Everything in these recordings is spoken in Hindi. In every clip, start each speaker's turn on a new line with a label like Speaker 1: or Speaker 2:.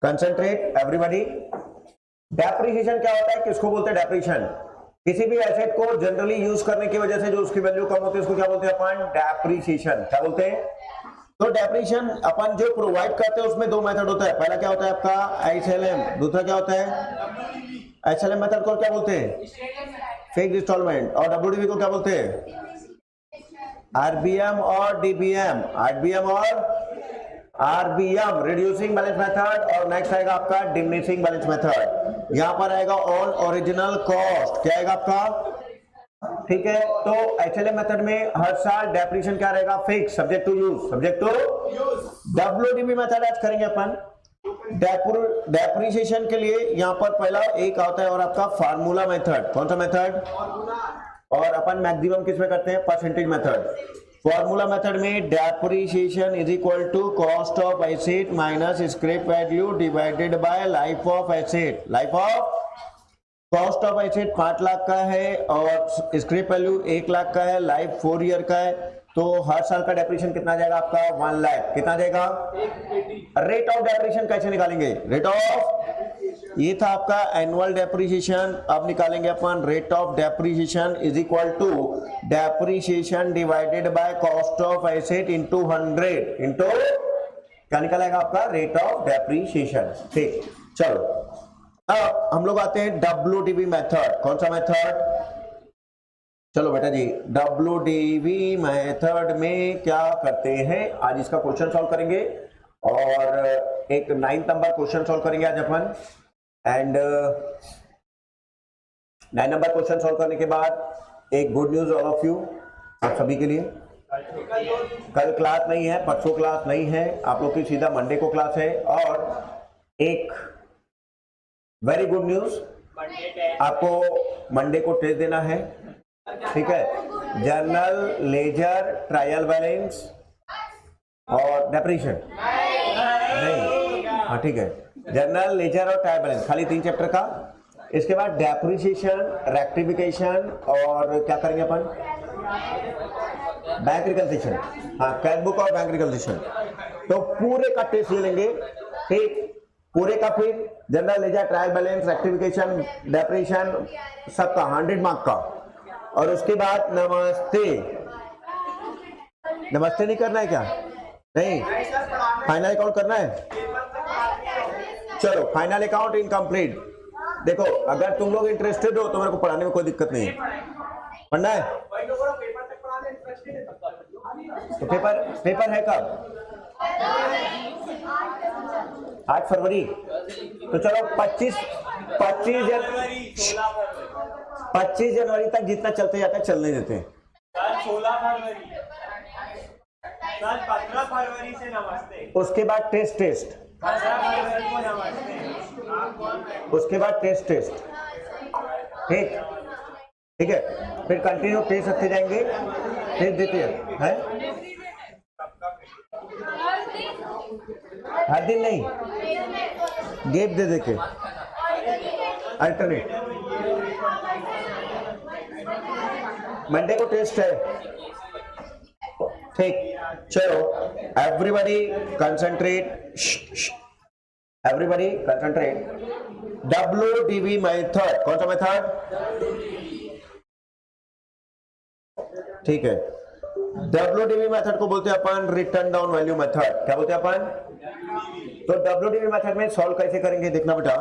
Speaker 1: Concentrate everybody. डेप्रिसिएशन क्या होता है, किसको बोलते हैं डेप्रिसिएशन? किसी भी एसेट को जनरली यूज करने की वजह से जो उसकी वैल्यू कम होती है उसको क्या बोलते हैं अपन? डेप्रिसिएशन। क्या बोलते हैं? तो डेप्रिसिएशन अपन जो प्रोवाइड करते हैं उसमें दो मेथड होता है। पहला क्या होता है आपका? एचएलएम। दूसरा क्या होता है? एचएलएम मेथड को क्या बोलते हैं? Fixed instalment. और डब्ल्यूडीवी को क्या बोलते हैं? आरबीएम और डीबीएम। आरबीएम और आरबीएम रिड्यूसिंग बैलेंस मेथड। और नेक्स्ट आएगा आपका डिमिनिशिंग बैलेंस मेथड। यहां पर आएगा ऑन ओरिजिनल कॉस्ट। क्या आएगा आपका? ठीक है। तो एचएलएम मेथड में हर साल डेप्रिसिएशन क्या रहेगा? Fix, subject to use. Subject to WDV method आज करेंगे अपन। डेप्रिसिएशन के लिए यहां पर पहला एक आता है और आपका फार्मूला मेथड। कौन सा मेथड? और अपन मैक्सिमम किस में करते हैं? Percentage method. फॉर्मूला मेथड में depreciation is equal to cost of asset minus scrap value divided by life of asset. Life of cost of asset 5 lakh का है और स्क्रैप वैल्यू 1 लाख का है, लाइफ 4 ईयर का है, तो हर साल का डेप्रिसिएशन कितना जाएगा आपका? 1 लाख। कितना जाएगा? रेट ऑफ डेप्रिसिएशन कैसे निकालेंगे? रेट ऑफ, ये था आपका एनुअल डेप्रिसिएशन। अब निकालेंगे अपन rate of depreciation is equal to depreciation divided by cost of asset into 100 into क्या निकलेगा आपका? Rate of depreciation. ठीक, चलो अब हम लोग आते हैं डब्ल्यूडीवी मेथड। कौन सा मेथड? चलो बेटा जी, डब्ल्यूडीवी मेथड में क्या करते हैं आज? इसका क्वेश्चन सॉल्व करेंगे और एक 9 नंबर क्वेश्चन सॉल्व करेंगे आज अपन। एंड 9 नंबर क्वेश्चन सॉल्व करने के बाद एक good news all of you, आप सभी के लिए। कल क्लास नहीं है, परसों क्लास नहीं है, आप लोग की सीधा मंडे को क्लास है। और एक वेरी गुड न्यूज, आपको मंडे को टेस्ट देना है। ठीक है, जर्नल, लेजर, ट्रायल बैलेंस और डेप्रिसिएशन नहीं। हाँ ठीक है, जर्नल, लेजर और ट्रायल बैलेंस, खाली 3 चैप्टर का। इसके बाद डेप्रिसिएशन, रेक्टिफिकेशन और क्या करेंगे अपन? Bank reconciliation. हाँ, कैश बुक और बैंक रिकंसिलिएशन। तो पूरे का टेस्ट ले लेंगे। ठीक, पूरे का फिर journal, ledger, trial balance, rectification, depreciation सबका 100 मार्क का। और उसके बाद नमस्ते। नमस्ते नहीं करना है क्या? नहीं, फाइनल अकाउंट करना है। चलो, फाइनल अकाउंट इनकम्प्लीट। देखो, अगर तुम लोग इंटरेस्टेड हो तो मेरे को पढ़ाने में कोई दिक्कत नहीं है। पढ़ना है तो पेपर है कब? 8 फरवरी। तो चलो 25 जनवरी तक जितना चलते जाता है चलने देते हैं।
Speaker 2: 16 फरवरी, 15 फरवरी से नमस्ते।
Speaker 1: उसके बाद टेस्ट।
Speaker 2: 15 फरवरी को नमस्ते।
Speaker 1: उसके बाद टेस्ट। ठीक है, फिर कंटिन्यू टेस्ट रखते जाएंगे। टेस्ट देते हैं हर दिन नहीं, गैप दे देके अल्टरनेट। मंडे को टेस्ट है। ठीक, चलो everybody concentrate. Everybody concentrate. WDV method, कौन सा मेथड? ठीक है, डब्ल्यूडीवी मेथड को बोलते हैं अपन रिटर्न डाउन वैल्यू मेथड। क्या बोलते हैं अपन? तो डब्ल्यूडीवी मेथड में सॉल्व कैसे करेंगे देखना बेटा।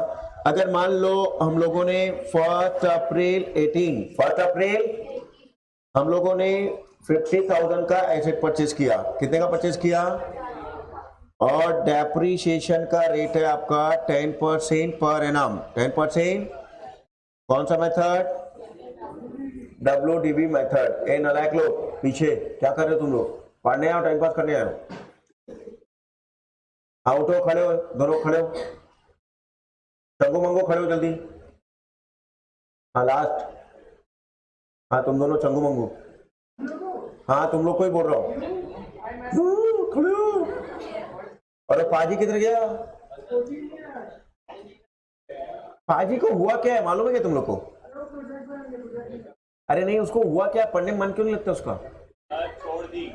Speaker 1: अगर मान लो हम लोगों ने 1 अप्रैल हम लोगों ने 50,000 का एसेट परचेज किया। कितने का परचेज किया? और डेप्रिसिएशन का रेट है आपका 10% पर एनम। 10%। कौन सा मेथड? WDV method. ए नालायक लोग पीछे क्या कर रहे हो तुम लोग? पढ़ने आओ, टाइम पास करने आए हो? आउट हो, खड़े हो, दोनों खड़े हो, चंगू मंगू खड़े हो जल्दी। हाँ लास्ट। हाँ तुम दोनों चंगू मंगू। हाँ तुम लोग को ही बोल रहा हूँ, खड़े हो। अरे पाजी किधर गया? पाजी को हुआ क्या है मालूम है क्या तुम लोग को? अरे नहीं, उसको हुआ क्या? पढ़ने में मन क्यों नहीं लगता उसका?
Speaker 2: छोड़ दी।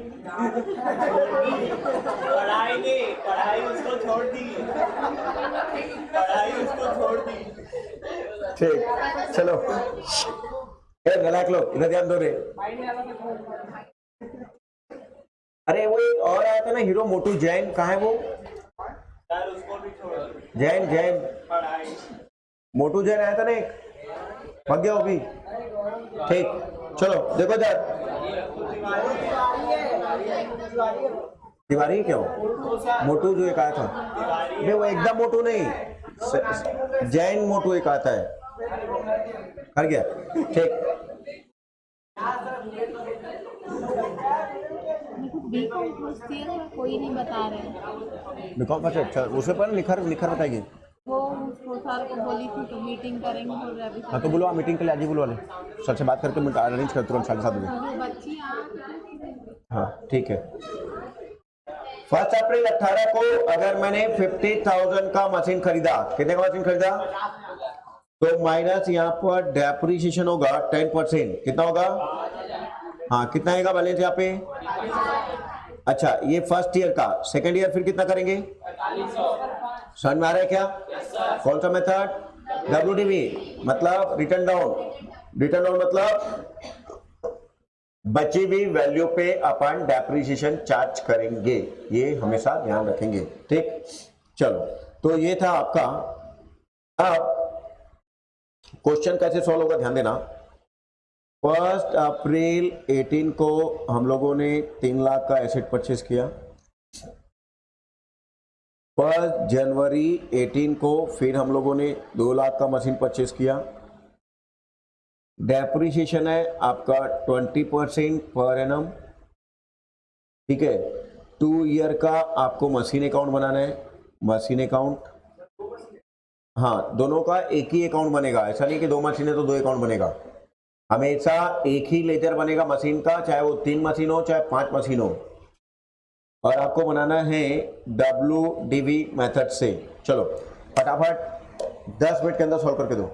Speaker 2: पढ़ाई नहीं, पढ़ाई उसको छोड़ दी, पढ़ाई उसको छोड़ दी।
Speaker 1: ठीक, चलो ए नलायक लोग इधर ध्यान दो रे। अरे वो एक और आया था ना हीरो मोटू जैन, कहाँ है वो?
Speaker 2: सर उसको भी छोड़ दी
Speaker 1: जैन जैन
Speaker 2: पढ़ाई।
Speaker 1: मोटू जैन आया था ना एक, भाग गया वो भी। ठीक, चलो देखो जरा तिवारी क्या हो? मोटू जो एक आया था, नहीं वो एकदम मोटू नहीं, जैन मोटू एक आता है, हट गया। ठीक,
Speaker 3: बीकॉम फर्स्ट ईयर में कोई नहीं बता रहे।
Speaker 1: बीकॉम फर्स्ट, अच्छा उसे पर निखर निखर बताएगी।
Speaker 3: वो उसको सर को बोली थी तो मीटिंग करेंगे बोल रहे अभी
Speaker 1: हाँ तो बोलो मीटिंग के लिए आज ही बुलवा ले, सर से बात करके मैं अरेंज कर तुरंत 7:30 बजे।
Speaker 3: वो बच्ची
Speaker 1: हाँ ठीक है। 1 अप्रैल 18 को अगर मैंने 50,000 का मशीन खरीदा, कितने का मशीन खरीदा? तो माइनस यहाँ पर डेप्रिसिएशन होगा 10%, कितना होगा? हाँ कितना आएगा बैलेंस यहाँ पे? अच्छा ये फर्स्ट ईयर का, सेकंड ईयर फिर कितना करेंगे? समझ में आ रहा है क्या? कौन सा मेथड? WDV मतलब रिटर्न डाउन। रिटर्न डाउन मतलब बची हुई वैल्यू पे अपन डेप्रिसिएशन चार्ज करेंगे, ये हमेशा ध्यान रखेंगे। ठीक, चलो तो ये था आपका। अब क्वेश्चन कैसे सॉल्व होगा ध्यान देना। 1 अप्रैल 18 को हम लोगों ने 3 लाख का एसेट परचेज किया। 1 जनवरी 18 को फिर हम लोगों ने 2 लाख का मशीन परचेज किया। डेप्रिसिएशन है आपका 20% पर एनम, ठीक है। 2 ईयर का आपको मशीन अकाउंट बनाना है, मशीन अकाउंट। हाँ दोनों का एक ही अकाउंट बनेगा, ऐसा नहीं कि 2 मशीन है तो 2 अकाउंट बनेगा, हमेशा एक ही लेजर बनेगा मशीन का, चाहे वो 3 मशीन हो चाहे 5 मशीन हो। और आपको बनाना है WDV मेथड से। चलो फटाफट 10 मिनट के अंदर सॉल्व करके दो।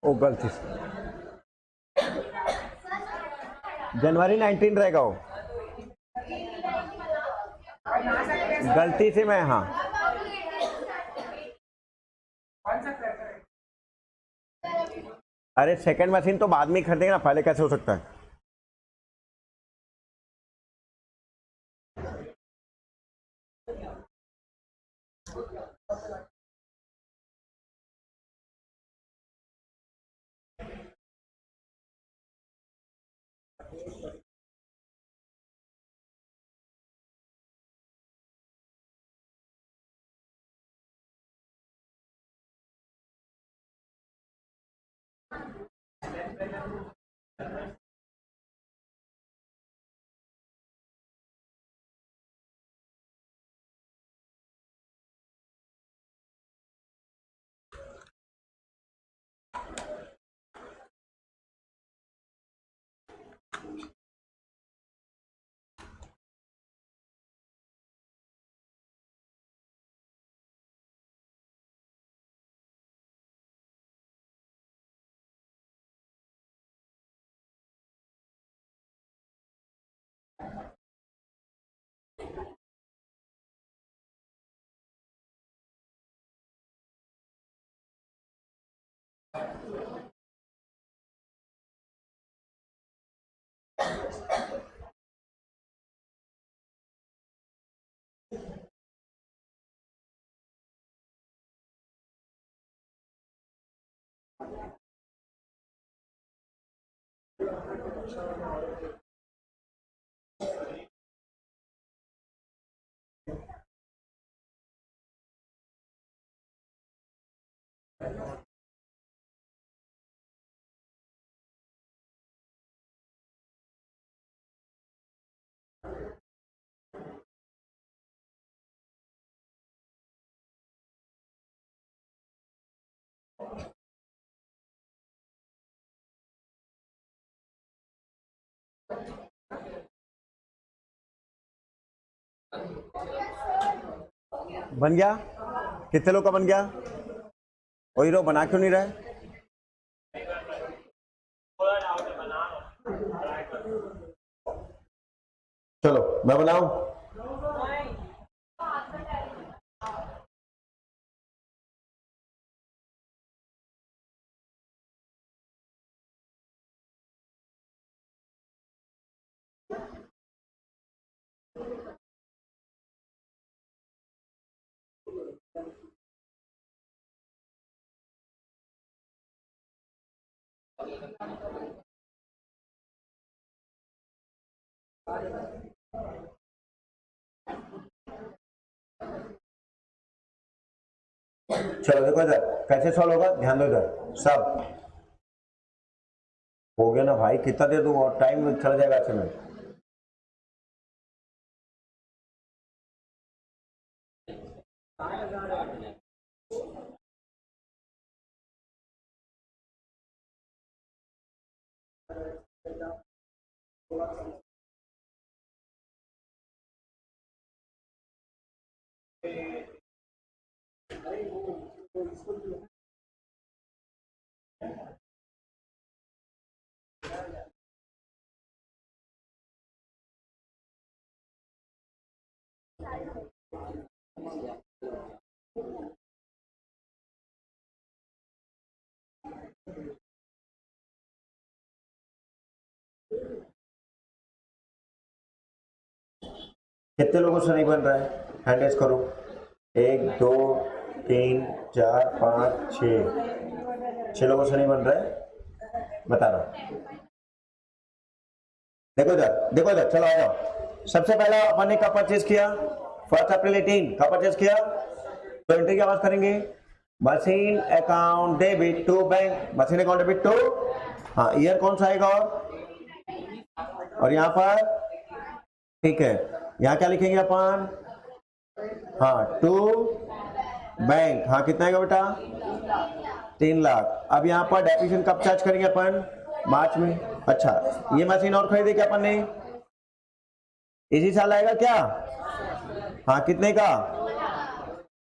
Speaker 1: ओ गलती से जनवरी 19 रहेगा वो, गलती से मैं, हाँ अरे सेकंड मशीन तो बाद में ही खरीदेंगे ना, पहले कैसे हो सकता है? बन गया? कितने लोग का बन गया? वही रो बना क्यों नहीं रहे? चलो मैं बनाऊं? चलो देखो इधर कैसे सॉल्व होगा, ध्यान दो इधर सब। हो गया ना भाई, कितना देर दूँ और टाइम चला जाएगा अच्छे में। कितने लोगों से नहीं बन रहा है? हैंड रेज करो। 1 2 3 4 5 6 लोगों से नहीं बन रहा है, बता रहा हूं। देखो इधर, देखो इधर, चलो आ जाओ। सबसे पहला अपन ने कब परचेज किया? 1 अप्रैल 18 कब परचेज किया? तो एंट्री की आवाज करेंगे, machine account debit to bank, machine account debit to, हाँ ईयर कौन सा आएगा? और यहाँ पर ठीक है, यहाँ क्या लिखेंगे अपन? हाँ टू बैंक, हाँ कितना आएगा बेटा? 3 लाख। अब यहाँ पर डेप्रिसिएशन कब चार्ज करेंगे अपन? मार्च में। अच्छा, ये मशीन और खरीदी क्या अपन ने? इसी साल आएगा क्या? हाँ कितने का?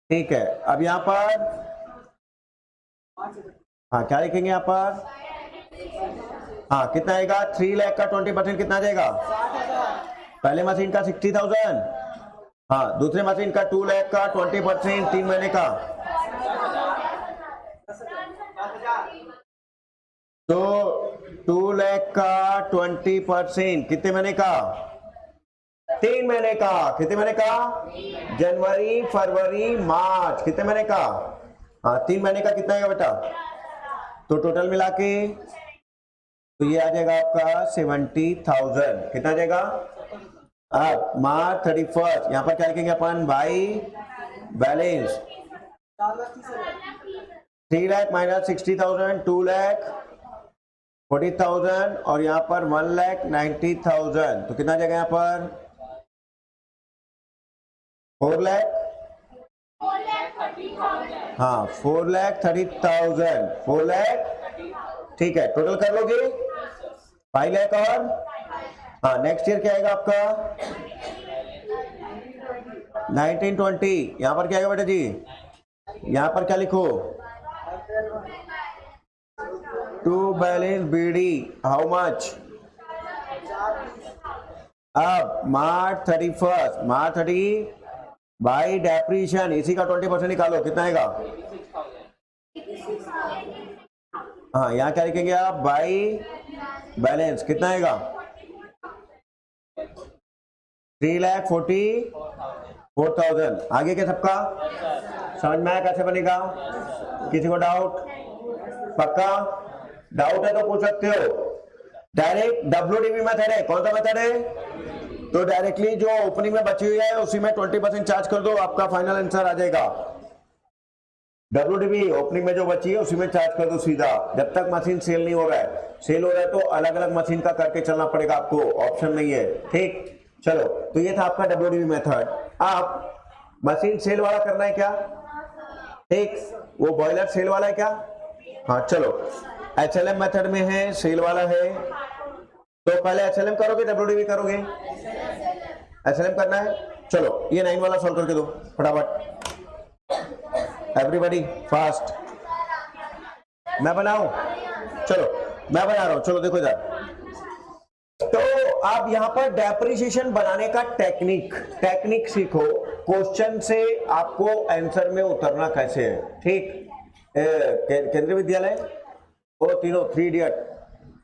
Speaker 1: ठीक है, अब यहाँ पर हाँ क्या लिखेंगे यहाँ पर? हाँ कितना आएगा? 3 लाख का 20% कितना आ जाएगा? पहले मशीन का 60,000, हाँ दूसरे मशीन का 2 लाख का 20%, 3 महीने का। तो 2 लाख का 20% कितने महीने का? 3 महीने का। कितने महीने का? जनवरी फरवरी मार्च, कितने महीने का? हाँ 3 महीने का। कितना आएगा बेटा? तो टोटल मिला के तो ये आ जाएगा आपका 70,000। कितना आ जाएगा? अब मार्च 31, यहाँ पर क्या लिखेंगे अपन? By balance 3 lakh minus 60,000, 2 lakh 40,000 और यहाँ पर 1,90,000, तो कितना जाएगा यहाँ पर 4 लाख, हाँ 4,30,000, 4 लाख, ठीक है टोटल कर लोगे 5 लाख और हाँ नेक्स्ट ईयर क्या आएगा आपका 1920, यहां पर क्या आएगा बेटा जी, यहां पर क्या लिखो to balance BD how much, अब मार्च 30 बाई डेप्रीशिएशन, इसी का 20% निकालो, कितना आएगा, हाँ यहाँ क्या लिखेंगे आप बाई बैलेंस, कितना आएगा 3,44,000। आगे के सबका समझ में आया कैसे बनेगा, किसी को डाउट, पक्का डाउट है तो पूछ सकते हो। डायरेक्ट WDV मेथड है, कौन सा मेथड है, तो डायरेक्टली जो ओपनिंग में बची हुई है उसी में 20% चार्ज कर दो, आपका फाइनल आंसर आ जाएगा। WDV ओपनिंग में जो बची है उसी में चार्ज कर दो सीधा, जब तक मशीन सेल नहीं हो रहा है। सेल हो रहा है तो अलग अलग मशीन का करके चलना पड़ेगा आपको, ऑप्शन नहीं है, ठीक। चलो तो ये था आपका WDV मेथड। आप मशीन सेल वाला करना है क्या, ठीक, वो बॉयलर सेल वाला है क्या, हाँ चलो HLM मेथड में है, सेल वाला है, तो पहले HLM करोगे WDV करोगे, HLM करना है। चलो ये 9 वाला सॉल्व करके दो फटाफट, एवरीबॉडी फास्ट, मैं बनाऊं, चलो मैं बना रहा हूं, चलो देखो इधर। तो आप यहां पर डेप्रिसिएशन बनाने का टेक्निक सीखो, क्वेश्चन से आपको आंसर में उतरना कैसे है, ठीक। केंद्रीय विद्यालय वो तीनों 3 इडियट,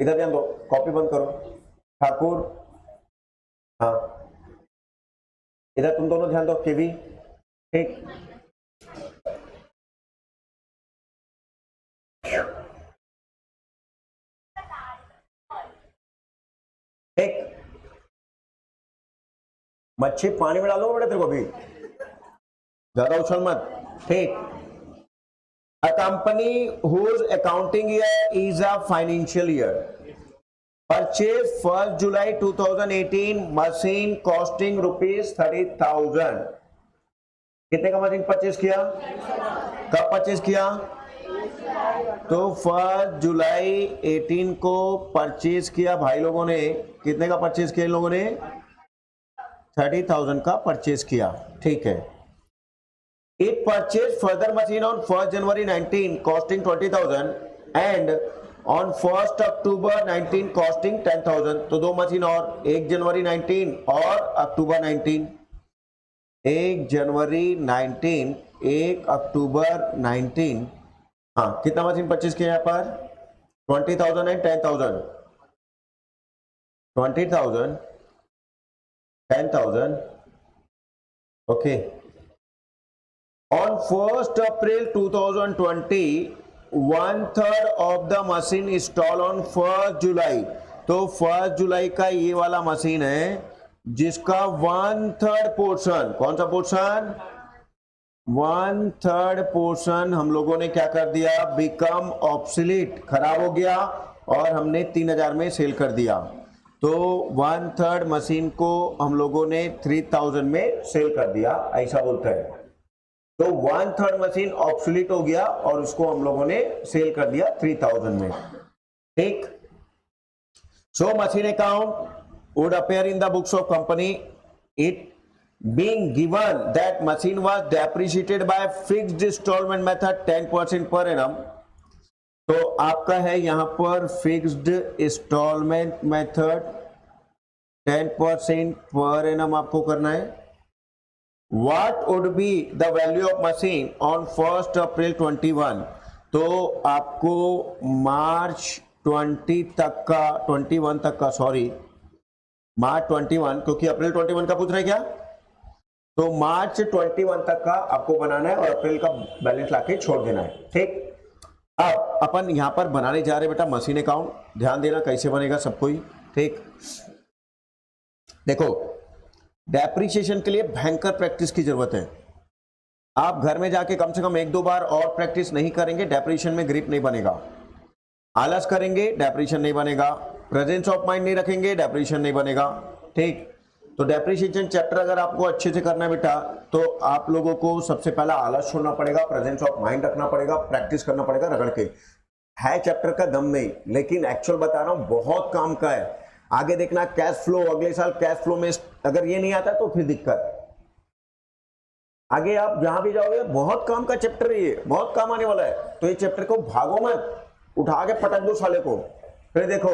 Speaker 1: इधर ध्यान दो, कॉपी बंद करो, ठाकुर, हाँ इधर तुम दोनों ध्यान दो, केवी, ठीक। एक मच्छी पानी में डालो बेटा, तेरे को भी ज्यादा उछल मत, ठीक। A company whose accounting year is a financial year purchased 1st July 2018 machine costing ₹30,000। कितने का मशीन परचेज किया, कब परचेज किया, तो 1 जुलाई 18 को परचेज किया भाई लोगों ने। कितने का परचेज किया इन लोगों ने, 30,000 का परचेज किया, ठीक है। It purchased further machine on 1st January 19 costing 20,000 and on 1st October 19 costing 10,000। तो 2 मशीन और, 1 जनवरी 19 और अक्टूबर 19, 1 जनवरी 19 1 अक्टूबर 19, हाँ कितना मशीन परचेज किया यहाँ पर 20,000 and 10,000, 20,000 10,000, okay. On 1st April 2020, 1/3 of the machine installed on 1st July। तो 1st जुलाई का ये वाला मशीन है जिसका 1/3 पोर्शन, कौन सा पोर्शन, 1/3 पोर्शन हम लोगों ने क्या कर दिया, बिकम ऑब्सोलीट, खराब हो गया और हमने 3,000 में सेल कर दिया। तो 1/3 मशीन को हम लोगों ने 3,000 में सेल कर दिया, ऐसा बोलते हैं। तो 1/3 मशीन ऑब्सोलीट हो गया और उसको हम लोगों ने सेल कर दिया 3,000 में, ठीक। So machine account would appear in the books of company, it being given that machine was depreciated by fixed installment method 10% per annum. तो आपका है यहां पर fixed installment method 10% per annum आपको करना है। What would be the value of machine on 1st April 21? तो आपको मार्च 21 तक का सॉरी मार्च 21, क्योंकि अप्रैल 21 का पूछ रहे क्या, तो मार्च 21 तक का आपको बनाना है और अप्रैल का बैलेंस लाके छोड़ देना है, ठीक। अब अपन यहां पर बनाने जा रहे बेटा मशीन अकाउंट, ध्यान देना कैसे बनेगा सबको ही, ठीक। देखो डेप्रिसिएशन के लिए भयंकर प्रैक्टिस की जरूरत है। आप घर में जाके कम से कम 1-2 बार और प्रैक्टिस नहीं करेंगे, डेप्रिसिएशन में ग्रिप नहीं बनेगा। आलस करेंगे डेप्रेशन नहीं बनेगा, प्रेजेंस ऑफ माइंड नहीं रखेंगे डेप्रेशन नहीं बनेगा। ठीक, तो डेप्रिसिएशन चैप्टर अगर आपको अच्छे से करना है बेटा, तो आप लोगों को सबसे पहला आलस छोड़ना पड़ेगा, प्रेजेंस ऑफ माइंड रखना पड़ेगा, प्रैक्टिस करना पड़ेगा रगड़ के। है चैप्टर का दम नहीं, लेकिन एक्चुअल बता रहा हूं बहुत काम का है। आगे देखना कैश फ्लो, अगले साल कैश फ्लो में अगर ये नहीं आता तो फिर दिक्कत। आगे आप जहां भी जाओगे बहुत काम का चैप्टर है, ये बहुत काम आने वाला है। तो ये चैप्टर को भागो मत, उठा के पटक दो साले को, फिर देखो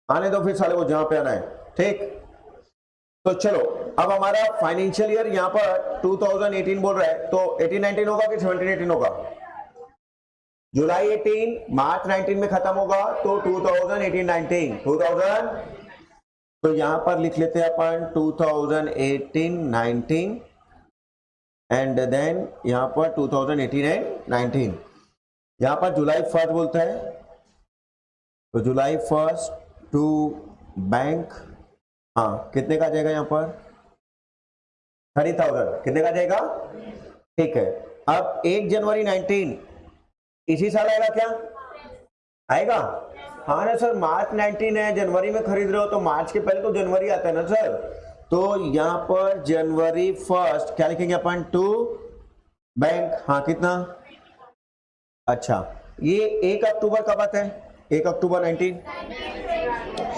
Speaker 1: आने दो फिर साले को जहां पे आना है। ठीक, तो चलो अब हमारा फाइनेंशियल ईयर यहाँ पर 2018 बोल रहा है, तो 18-19 होगा कि 17-18 होगा? जुलाई 18 मार्च 19 में खत्म होगा, तो 2018-19 2000, तो यहां पर लिख लेते हैं अपन 2018-19 एंड देन यहां पर 2018-19। यहां पर जुलाई 1 बोलता है, तो जुलाई 1 टू बैंक, हाँ कितने का जाएगा यहाँ पर? 30,000। कितने का जाएगा? ठीक है। अब 1 जनवरी 19 इसी साल आएगा क्या? आएगा? हाँ ना सर, मार्च 19 है, जनवरी में खरीद रहे हो तो मार्च के पहले तो जनवरी आता है ना सर। तो यहाँ पर जनवरी 1 क्या लिखेंगे अपन? टू बैंक, हाँ कितना? अच्छा, ये 1 अक्टूबर कब आता है? 1 अक्टूबर 19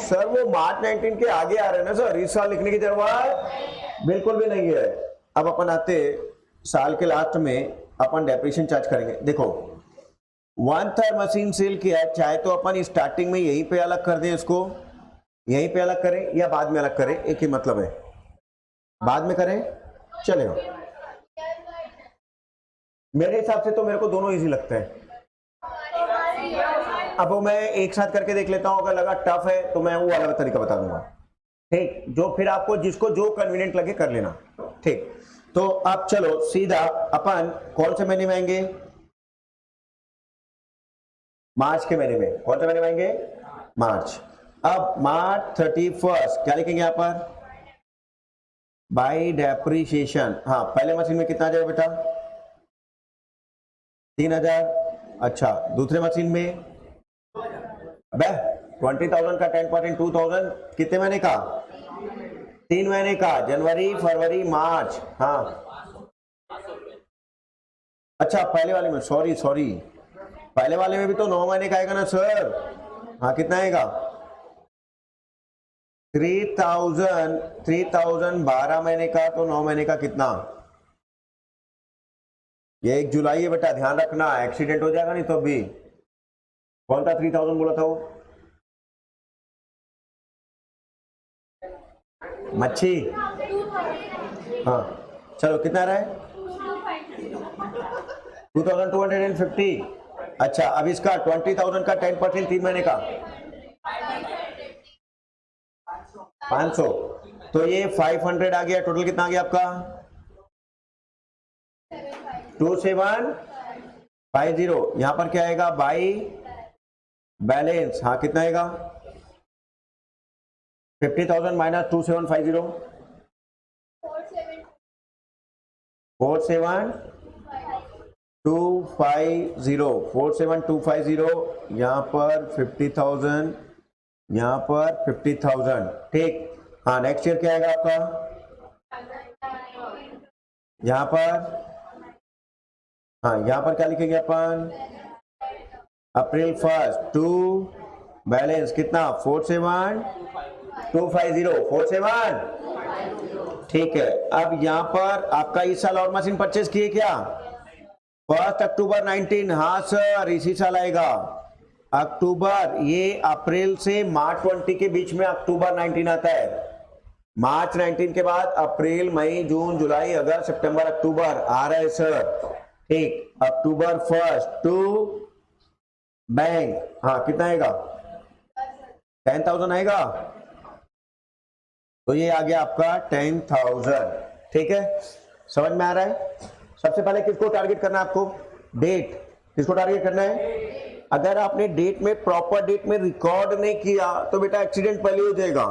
Speaker 1: सर, वो मार्च 19 के आगे आ रहे हैं ना सर, इस साल लिखने की जरूरत बिल्कुल भी नहीं है। अब अपन आते साल के लास्ट में अपन डेप्रिसिएशन चार्ज करेंगे। देखो 1/3 मशीन सेल किया है, चाहे तो अपन स्टार्टिंग में यहीं पे अलग कर दें, इसको यहीं पे अलग करें या बाद में अलग करें, एक ही मतलब है। बाद में करें चलेगा, मेरे हिसाब से तो मेरे को दोनों इजी लगते हैं। अब वो मैं एक साथ करके देख लेता हूं, अगर लगा टफ है तो मैं वो अलग तरीका बता दूंगा। ठीक, जो फिर आपको जिसको जो कन्वीनियंट लगे कर लेना। ठीक, तो अब चलो सीधा अपन कौन से महीने में आएंगे? मार्च के महीने में। कौन से महीने में आएंगे? मार्च। अब मार्च 31 क्या लिखेंगे यहां पर? Bye depreciation. हाँ, पहले मशीन में कितना जाएगा बेटा? 3,000। अच्छा, दूसरे मशीन में 20,000 का 10% 2,000 कितने महीने का? 3 महीने का, जनवरी फरवरी मार्च। हाँ अच्छा, पहले वाले में सॉरी पहले वाले में भी तो 9 महीने का आएगा ना सर। हाँ कितना आएगा? 3,000 12 महीने का, तो 9 महीने का कितना? ये 1 जुलाई है बेटा, ध्यान रखना, एक्सीडेंट हो जाएगा नहीं तो भी। कौन सा 3,000 बोला था वो? मच्छी। हाँ चलो, कितना रहा है? 2,250। अच्छा, अब इसका 20,000 का 10% 3 महीने का 500, तो ये 500 आ गया। टोटल कितना आ गया आपका? 2750। यहां पर क्या आएगा? By balance. हाँ कितना आएगा? 50,000 माइनस 2750, 47,250। यहाँ पर 50,000, यहाँ पर 50,000। ठीक, हाँ नेक्स्ट ईयर क्या आएगा आपका? यहाँ पर, हाँ यहाँ पर क्या लिखेंगे अपन? अप्रैल 1 टू बैलेंस कितना? 47,250, 47। ठीक है, अब यहां पर आपका इस साल और मशीन परचेज किए क्या? 1 अक्टूबर 19। हाँ सर, इसी साल आएगा अक्टूबर। ये अप्रैल से मार्च 20 के बीच में अक्टूबर 19 आता है। मार्च 19 के बाद अप्रैल मई जून जुलाई अगस्त सितंबर अक्टूबर आ रहा है सर। ठीक, अक्टूबर 1 टू बैंक। हाँ कितना आएगा? 10,000 आएगा, तो ये आ गया आपका 10,000। ठीक है, समझ में आ रहा है? सबसे पहले किसको टारगेट करना है आपको? डेट। किसको टारगेट करना है? अगर आपने डेट में प्रॉपर डेट में रिकॉर्ड नहीं किया तो बेटा एक्सीडेंट पहले हो जाएगा।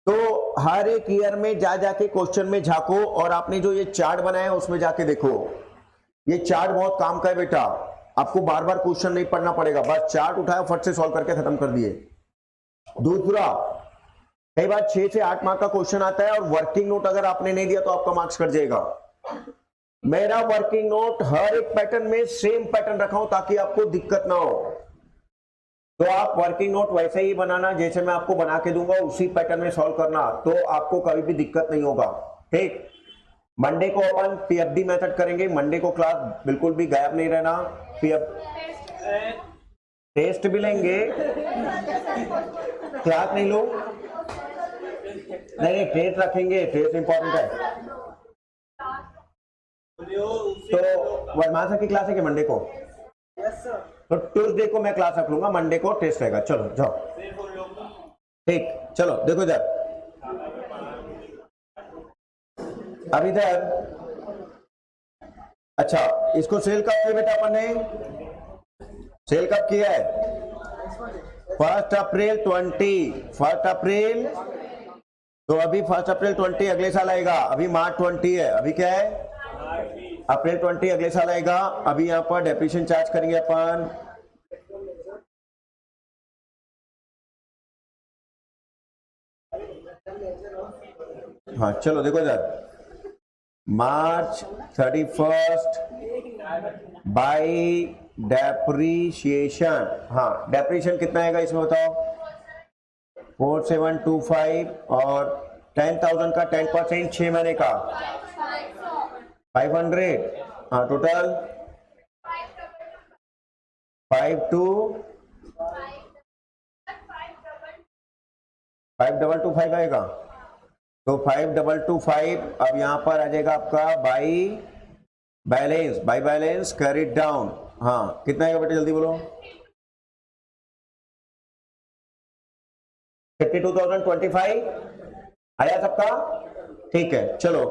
Speaker 1: तो हर एक ईयर में जाके क्वेश्चन में झांको और आपने जो ये चार्ट बनाया है उसमें जाके देखो। ये चार्ट बहुत काम का है बेटा। आपको बार बार क्वेश्चन नहीं पढ़ना पड़ेगा, बस चार्ट उठाया फट से सॉल्व करके खत्म कर दिए। दूसरा, कई बार 6 से 8 मार्क का क्वेश्चन आता है और वर्किंग नोट अगर आपने नहीं दिया तो आपका मार्क्स कट जाएगा। मेरा वर्किंग नोट हर एक पैटर्न में सेम पैटर्न रखा हूं ताकि आपको दिक्कत ना हो। तो आप वर्किंग नोट वैसे ही बनाना जैसे मैं आपको बना के दूंगा, उसी पैटर्न में सॉल्व करना, तो आपको कभी भी दिक्कत नहीं होगा। ठीक, मंडे को अपन पीएफडी मेथड करेंगे। मंडे को क्लास बिल्कुल भी गायब नहीं रहना। टेस्ट भी लेंगे, क्लास नहीं लो, नहीं टेस्ट रखेंगे, टेस्ट इंपॉर्टेंट है। तो वर्मासा की क्लास है कि मंडे को? तो ट्यूसडे को मैं क्लास रख लूंगा, मंडे को टेस्ट रहेगा। चलो जाओ, ठीक, चलो देखो इधर, अब इधर, अच्छा इसको सेल कब किया बेटा अपन ने? सेल कब किया है? 1 अप्रैल 20, 1 अप्रैल, तो अभी 1 अप्रैल 20 अगले साल आएगा, अभी मार्च 20 है, अभी क्या है? अप्रैल 20 अगले साल आएगा। अभी यहां पर डेप्रिसिएशन चार्ज करेंगे अपन, हाँ चलो देखो इधर, मार्च 31 बाई डेप्रिसिएशन, हाँ डेप्रिसिएशन कितना आएगा इसमें बताओ? 4725 और 10,000 का 10%, 6 महीने का 500, हाँ टोटल 5225 आएगा। तो 5225 अब यहां पर आ जाएगा आपका by balance, by balance carry down, हाँ कितना आएगा बेटा जल्दी बोलो? 52,025 आया सबका? ठीक है, चलो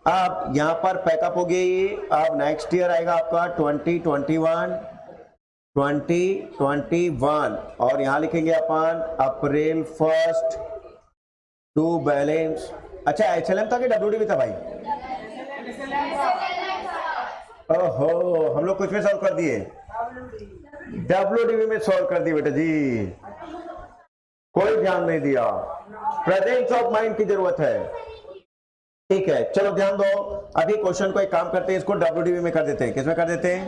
Speaker 1: अब यहां पर पैकअप हो गई ये। अब नेक्स्ट ईयर आएगा आपका 2021 और यहां लिखेंगे अपन अप्रैल 1 टू बैलेंस। अच्छा एचएलएम था कि डब्ल्यूडीबी था भाई? ओहो, हम लोग कुछ में सॉल्व कर दिए, डब्ल्यूडीबी में सॉल्व कर दिए बेटा जी, कोई ध्यान नहीं दिया। प्रेजेंस ऑफ माइंड की जरूरत है। ठीक है, चलो ध्यान दो। अभी क्वेश्चन को एक काम करते हैं, इसको डब्ल्यूडीबी में कर देते हैं। किसमें कर देते हैं?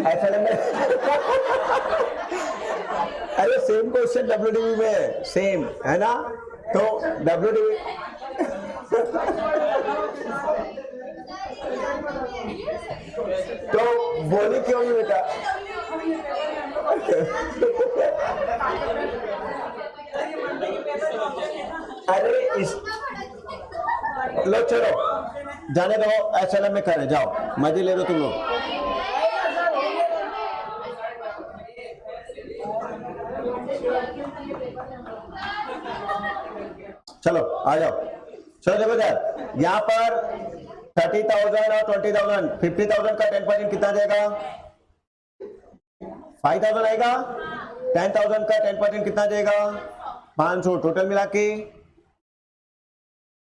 Speaker 1: एचएलएम में। अरे सेम क्वेश्चन डब्ल्यूडीबी में सेम है ना, तो डब्ल्यूडीबी तो बोली क्यों नहीं बेटा? अरे इस लो चलो जाने दो, एचएलएम में करें, जाओ मजे ले लो तुम लोग। चलो आ जाओ, चलो देखो यार, यहां पर 30,000 और 20,000, 50,000 का 10% कितना जाएगा? 5,000 आएगा। 10,000 का 10% कितना जाएगा? 500, टोटल मिला के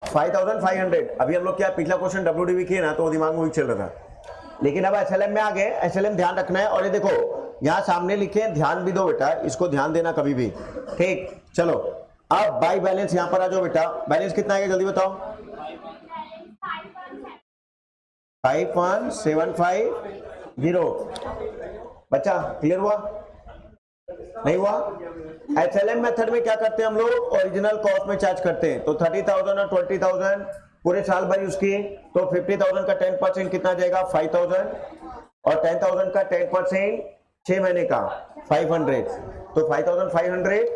Speaker 1: 5,500। अभी हम लोग क्या पिछला क्वेश्चन डब्ल्यूडीबी किए ना, तो दिमाग में वही चल रहा था, लेकिन अब एचएलएम में आ गए। एचएलएम ध्यान रखना है, और ये देखो यहां सामने लिखे, ध्यान भी दो बेटा, इसको ध्यान देना कभी भी। ठीक, चलो अब बाई बैलेंस यहां पर आ जाओ बेटा। बैलेंस कितना आएगा जल्दी बताओ? 51,750। बच्चा क्लियर हुआ? नहीं हुआ? एचएलएम मेथड में क्या करते हैं हम लोग? ओरिजिनल कॉस्ट में चार्ज करते हैं। तो 30,000 और 20,000 पूरे साल भर यूज किए, तो 50,000 का 10% कितना जाएगा? 5,000, और 10,000 का 10% 6 महीने का 500, तो 5,500।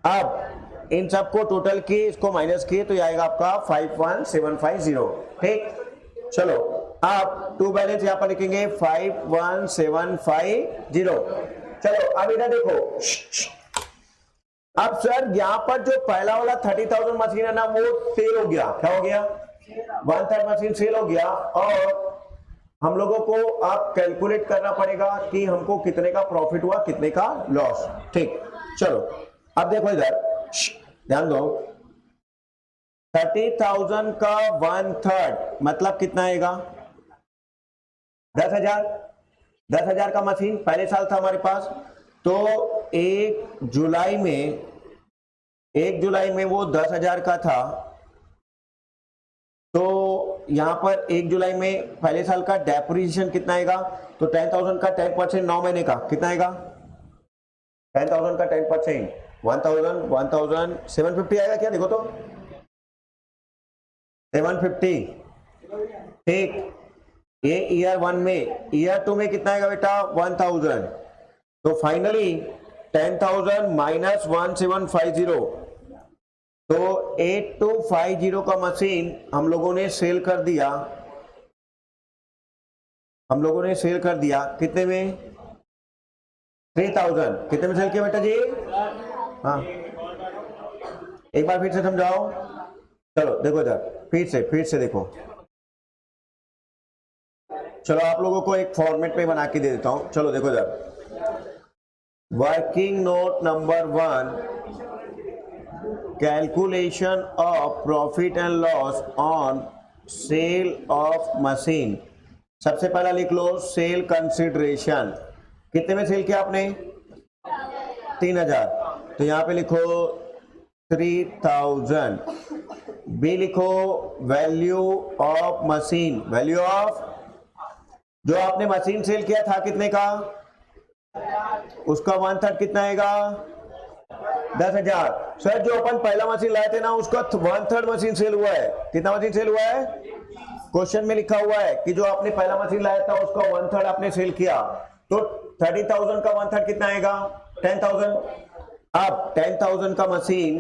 Speaker 1: अब इन सबको टोटल किए, इसको माइनस किए, तो ये आएगा आपका 51,750। ठीक, चलो आप टू बैलेंस यहां पर लिखेंगे 51,750। चलो अब इधर देखो, अब सर यहां पर जो पहला वाला 30,000 मशीन है ना, वो सेल हो गया। क्या हो गया? 1/3 मशीन सेल हो गया, और हम लोगों को आप कैलकुलेट करना पड़ेगा कि हमको कितने का प्रॉफिट हुआ, कितने का लॉस। ठीक, चलो अब देखो इधर ध्यान दो, 30,000 का 1/3 मतलब कितना आएगा? 10,000। 10,000 का मशीन पहले साल था हमारे पास, तो 1 जुलाई में वो 10,000 का था। तो यहां पर 1 जुलाई में पहले साल का डेप्रिसिएशन कितना आएगा? तो 10,000 का 10% 9 महीने का कितना आएगा? 10,000 का 10% 1,750 आएगा क्या? देखो तो 750। ठीक, ये ईयर 1 में। ईयर 2 में कितना आएगा बेटा? 1,000। तो फाइनली 10,000 माइनस 1750, तो 8250 का मशीन हम लोगों ने सेल कर दिया। कितने में? 3,000। कितने में सेल किया बेटा जी? हाँ, एक बार फिर से समझाओ। चलो देखो इधर, फिर से देखो। चलो आप लोगों को एक फॉर्मेट में बना के दे देता हूं। चलो देखो इधर, working note number 1, calculation of profit and loss on sale of machine. सबसे पहला लिख लो सेल कंसिडरेशन। कितने में सेल किया आपने? 3,000। तो यहां पे लिखो 3,000। बी लिखो value of machine. Value of, जो आपने मशीन सेल किया था कितने का, उसका 1/3 कितना आएगा? 10,000। सर जो अपन पहला मशीन लाए थे ना, उसका 1/3 मशीन सेल हुआ है। कितना मशीन सेल हुआ है? क्वेश्चन में लिखा हुआ है कि जो आपने पहला मशीन लाया था उसका 1/3 आपने सेल किया। तो 30,000 का 1/3 कितना आएगा? 10,000। अब 10,000 का मशीन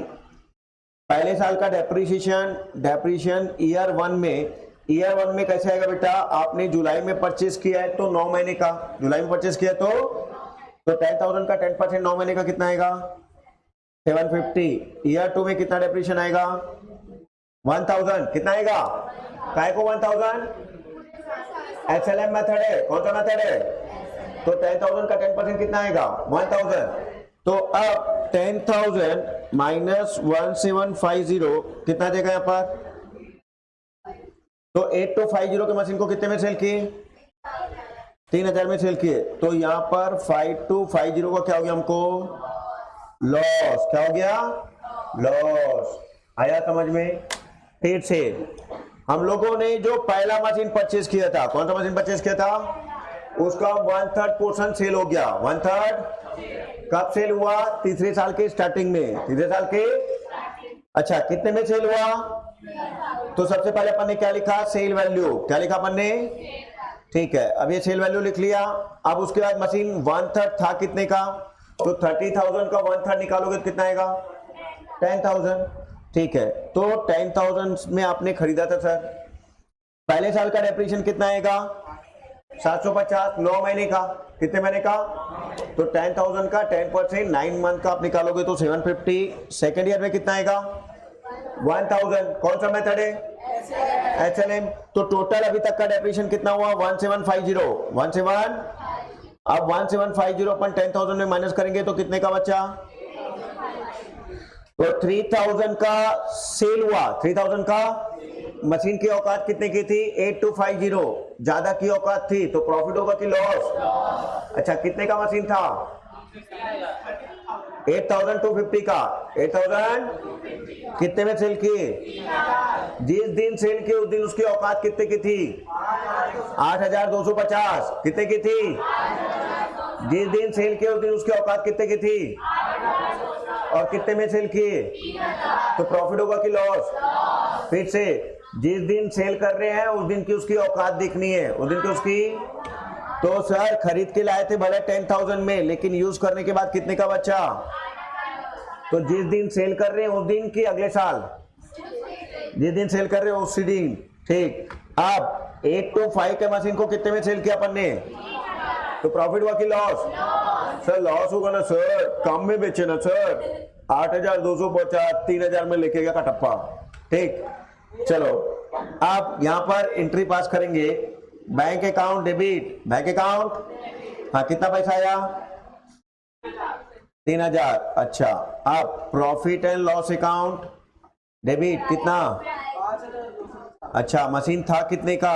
Speaker 1: पहले साल का डेप्रिसिएशन ईयर 1 में कैसे आएगा बेटा? आपने जुलाई में परचेस किया है तो 9 महीने का, जुलाई में परचेस किया तो 10,000 का 10% 9 महीने का कितना आएगा? 750। ईयर 2 में कितना डेप्रिसिएशन आएगा? 1,000। कितना आएगा? काय को 1,000? SLM मेथड है। कौन सा मेथड है? तो 10,000 का 10% कितना आएगा? 1,000। तो अब 10,000 माइनस 1750 कितना देगा यहाँ पर? तो 8250 के मशीन को कितने में सेल किए? 3,000 में सेल किए। तो यहाँ पर 5250 का क्या हो गया हमको? लॉस। क्या हो गया? लॉस। आया समझ में? फिर से हम लोगों ने जो पहला मशीन परचेज किया था, कौन सा मशीन परचेज किया था, उसका 1/3 पोर्शन सेल हो गया। 1/3 कब सेल हुआ? तीसरे साल के स्टार्टिंग में। तीसरे साल के, अच्छा कितने में सेल हुआ? तो सबसे पहले अपन ने क्या लिखा? Sale value. क्या लिखा अपन ने? ठीक है, अब ये सेल वैल्यू लिख लिया। अब उसके बाद मशीन 1/3 था कितने का? तो 30,000 का 1/3 निकालोगे तो कितना आएगा? 10,000। ठीक है, तो 10,000 में आपने खरीदा था सर। पहले साल का डेप्रिसिएशन कितना आएगा? 750। 9 महीने का, कितने महीने का? तो 10,000 का 10% 9 मंथ का आप निकालोगे तो 750। सेकेंड ईयर में कितना आएगा? 1,000। कौन सा मेथड है? SLM। तो टोटल अभी तक का डेप्रिसिएशन कितना हुआ? 1750। अब 1750 अपन 10,000 में माइनस करेंगे तो कितने का बचा? तो 3,000 का सेल हुआ। 3,000 का मशीन की औकात कितने की थी? 8250। ज्यादा की औकात थी, तो प्रॉफिट होगा कि लॉस? अच्छा कितने का मशीन था? 8,250 का। 8,000 कितने में सेल किए? जिस दिन सेल किए उस दिन उसकी औकात कितने की थी? 8,250। कितने की थी? जिस दिन सेल किए उस दिन उसकी औकात कितने की थी? और कितने में सेल किए? तो प्रॉफिट होगा कि लॉस? फिर से, जिस दिन सेल कर रहे हैं उस दिन की उसकी औकात देखनी है। उस दिन की उसकी, तो सर खरीद के लाए थे भले 10,000 में, लेकिन यूज करने के बाद कितने का बचा? तो जिस दिन सेल कर रहे हैं उस दिन की अगले साल, जिस दिन सेल कर रहे हो उसी दिन। ठीक, अब 825 के मशीन को कितने में सेल किया अपन ने? तो प्रॉफिट हुआ कि लॉस? सर लॉस होगा ना सर, कम में बेचे ना सर। 8,250 3,000 में लेके गया कटप्पा। ठीक, चलो आप यहां पर एंट्री पास करेंगे। Bank account debit, bank account, हाँ कितना पैसा आया? 3,000। अच्छा, अब profit and loss account debit कितना? अच्छा, मशीन था कितने का?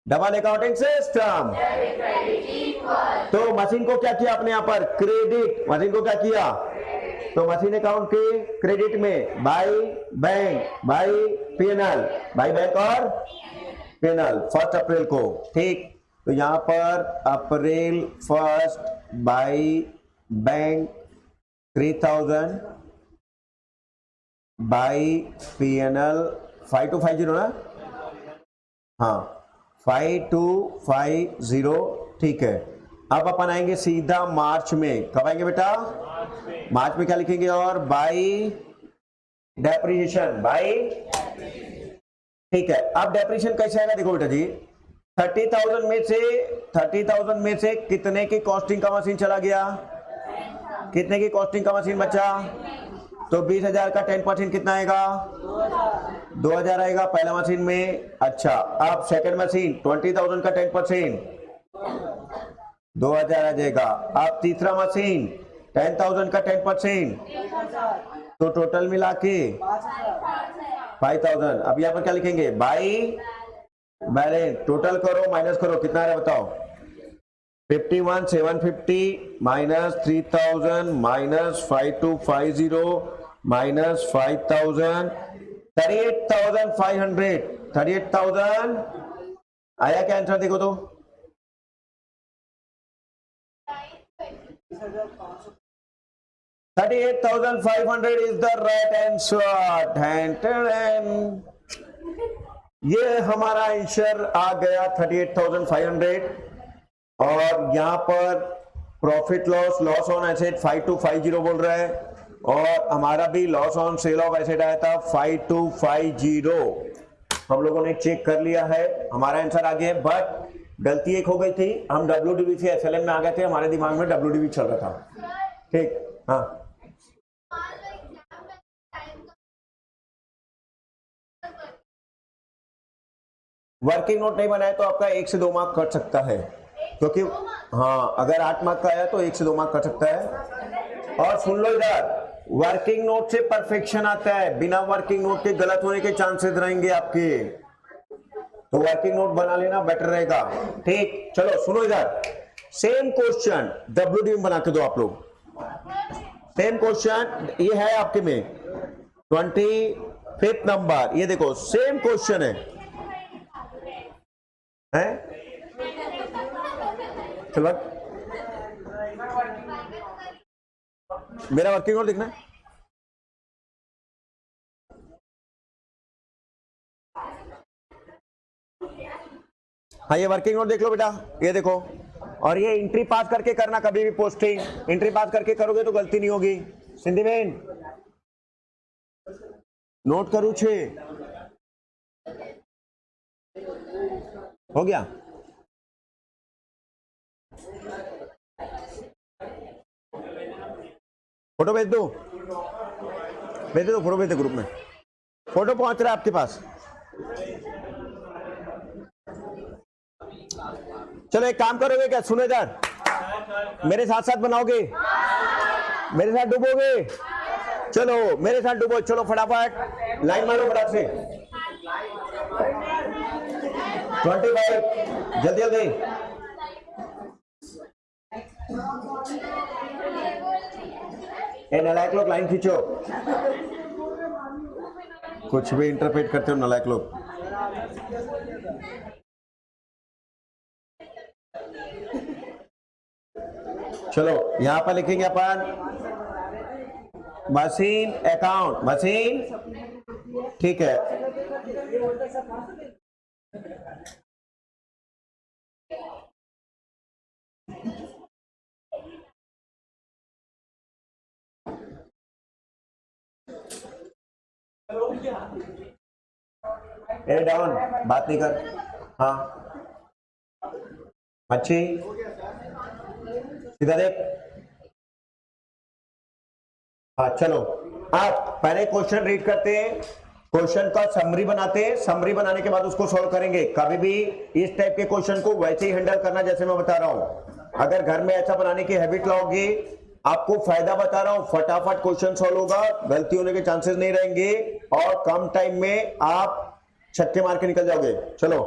Speaker 1: Double accounting system. तो मशीन को क्या किया आपने यहां पर, क्रेडिट, मशीन को क्या किया, तो मशीन अकाउंट के क्रेडिट में by bank, by PNL, by bank और पीएनएल 1 अप्रैल को, ठीक। तो यहां पर अप्रैल 1 बाई बैंक 3000 बाई पीएनएल 5250 ना, हाँ 5250, ठीक है। अब अपन आएंगे सीधा मार्च में, कब आएंगे बेटा, मार्च में क्या लिखेंगे, और बाई डेप्रिसिएशन, बाई, ठीक है। अब डेप्रिसिएशन कैसे आएगा, देखो बेटा जी, 30,000 में से कितने की कॉस्टिंग का मशीन चला गया, कितने की कॉस्टिंग का मशीन बचा, तो 20,000 का 10% कितना आएगा, 2,000 आएगा पहला मशीन में। अच्छा, अब सेकंड मशीन 20,000 का 10%, 2,000 आ जाएगा। अब तीसरा मशीन 10,000 का 10%, तो टोटल मिला के 5,000। अब यहाँ पर क्या लिखेंगे, बाई बैलेंस, टोटल करो माइनस करो, कितना आ रहा है बताओ, 51,750 माइनस 3,000 माइनस 5,250 माइनस 5,000, 38,500, 38,000 आया क्या आंसर, देखो तो 38,500 इज द राइट आंसर। ये हमारा आंसर आ गया 38,500। और यहां पर profit loss, loss on asset 5250 बोल रहा है, और हमारा भी loss on sale of asset आया था 5250। हम लोगों ने चेक कर लिया है, हमारा आंसर आ गया है, बट गलती एक हो गई थी, हम WDV से SLM में आ गए थे, हमारे दिमाग में WDV चल रहा था, ठीक। हाँ, वर्किंग नोट नहीं बनाया तो आपका 1 से 2 मार्क कट सकता है, क्योंकि हाँ अगर 8 मार्क का आया तो 1 से 2 मार्क कट सकता है। और सुन लो इधर, वर्किंग नोट से परफेक्शन आता है, बिना वर्किंग नोट के गलत होने के चांसेस रहेंगे आपके, तो वर्किंग नोट बना लेना बेटर रहेगा, ठीक। चलो सुनो इधर, सेम क्वेश्चन WDV बना के दो आप लोग, सेम क्वेश्चन ये है आपके में 25 नंबर, ये देखो सेम क्वेश्चन है, चलो मेरा वर्किंग नोट देखना, हाँ ये वर्किंग नोट देख लो बेटा, ये देखो, और ये एंट्री पास करके करना, कभी भी पोस्टिंग एंट्री पास करके करोगे तो गलती नहीं होगी। सिंधी बहन नोट करूँ 6 हो गया, फोटो भेज दो, फोटो भेज दो ग्रुप में, फोटो पहुंच रहा है आपके पास। चलो एक काम करोगे क्या, सुनो इधर, मेरे साथ साथ बनाओगे, मेरे साथ डूबोगे, चलो मेरे साथ डूबो, चलो फटाफट लाइन मारो फटाफट से, 25 जल्दी जल्दी, नालायक लोग लाइन खींचो, कुछ भी इंटरप्रेट करते हो नालायक लोग। चलो यहां पर लिखेंगे अपन मशीन अकाउंट, मशीन, ठीक है। ए डाउन, बात नहीं कर, हाँ अच्छी सीधा देख, हाँ चलो आप पहले क्वेश्चन रीड करते हैं, क्वेश्चन का समरी बनाते हैं, समरी बनाने के बाद उसको सॉल्व करेंगे। कभी भी इस टाइप के क्वेश्चन को वैसे ही हैंडल करना जैसे मैं बता रहा हूं, अगर घर में ऐसा बनाने की हैबिट लाओगे, आपको फायदा बता रहा हूं, फटाफट क्वेश्चन सॉल्व होगा, गलती होने के चांसेस नहीं रहेंगे, और कम टाइम में आप छक्के मार के निकल जाओगे। चलो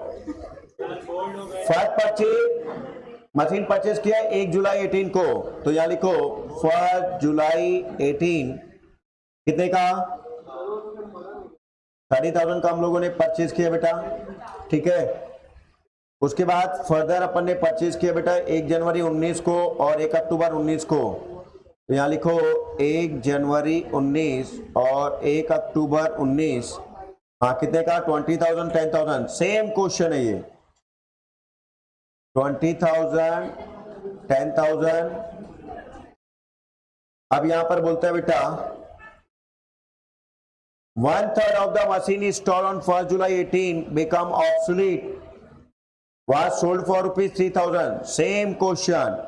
Speaker 1: फर्स्ट परचेज मशीन परचेज किया 1 जुलाई 18 को, तो यहां लिखो 1 जुलाई 18 कितने का 30,000 का हम लोगों ने परचेज किया बेटा, ठीक है। उसके बाद फर्दर अपन ने परचेज किया बेटा 1 जनवरी 19 को और 1 अक्टूबर 19 को, तो यहां लिखो 1 जनवरी 19 और 1 अक्टूबर 19, हाँ कितने का 20,000 10,000, सेम क्वेश्चन है ये 20,000 10,000। अब यहां पर बोलता है बेटा 1/3 of the machine installed on 1st July 18 become obsolete was sold for ₹3,000, same question.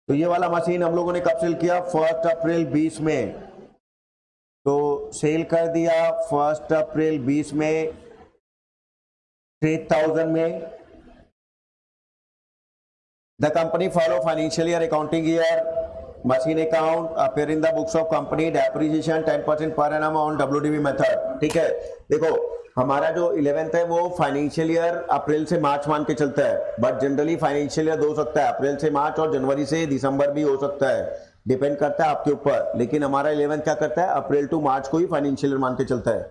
Speaker 1: तो ये वाला मशीन हम लोगों ने कब सेल किया 1 अप्रैल 20 में, तो सेल कर दिया 1 अप्रैल 20 में 3,000 में। The company follow financial year accounting year machine account appear in the books of company depreciation 10% per annum on WDV method, ठीक है। देखो हमारा जो 11th है वो फाइनेंशियल ईयर अप्रैल से मार्च मान के चलता है, बट जनरली फाइनेंशियल ईयर हो सकता है अप्रैल से मार्च और जनवरी से दिसंबर भी हो सकता है, डिपेंड करता है आपके ऊपर। लेकिन हमारा 11th क्या करता है अप्रैल टू मार्च को ही फाइनेंशियल ईयर मान के चलता है।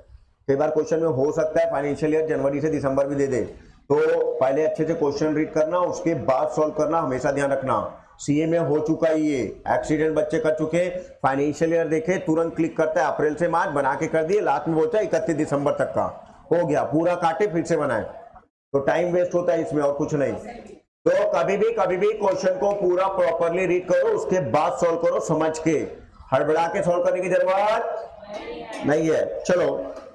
Speaker 1: कई बार क्वेश्चन में हो सकता है फाइनेंशियल ईयर जनवरी से दिसंबर भी दे दे, तो पहले अच्छे से क्वेश्चन रीड करना, उसके बाद सॉल्व करना, हमेशा ध्यान रखना। सीए में हो चुका है ये एक्सीडेंट, बच्चे कर चुके, फाइनेंशियल ईयर देखे तुरंत क्लिक करता है अप्रैल से मार्च बना के कर दिए, लास्ट में बोलता है 31 दिसंबर तक का हो गया, पूरा काटे फिर से बनाए, तो टाइम वेस्ट होता है इसमें और कुछ नहीं। तो कभी भी क्वेश्चन को पूरा प्रॉपरली रीड करो, उसके बाद सॉल्व करो समझ के, हड़बड़ा के सॉल्व करने की जरूरत नहीं है। चलो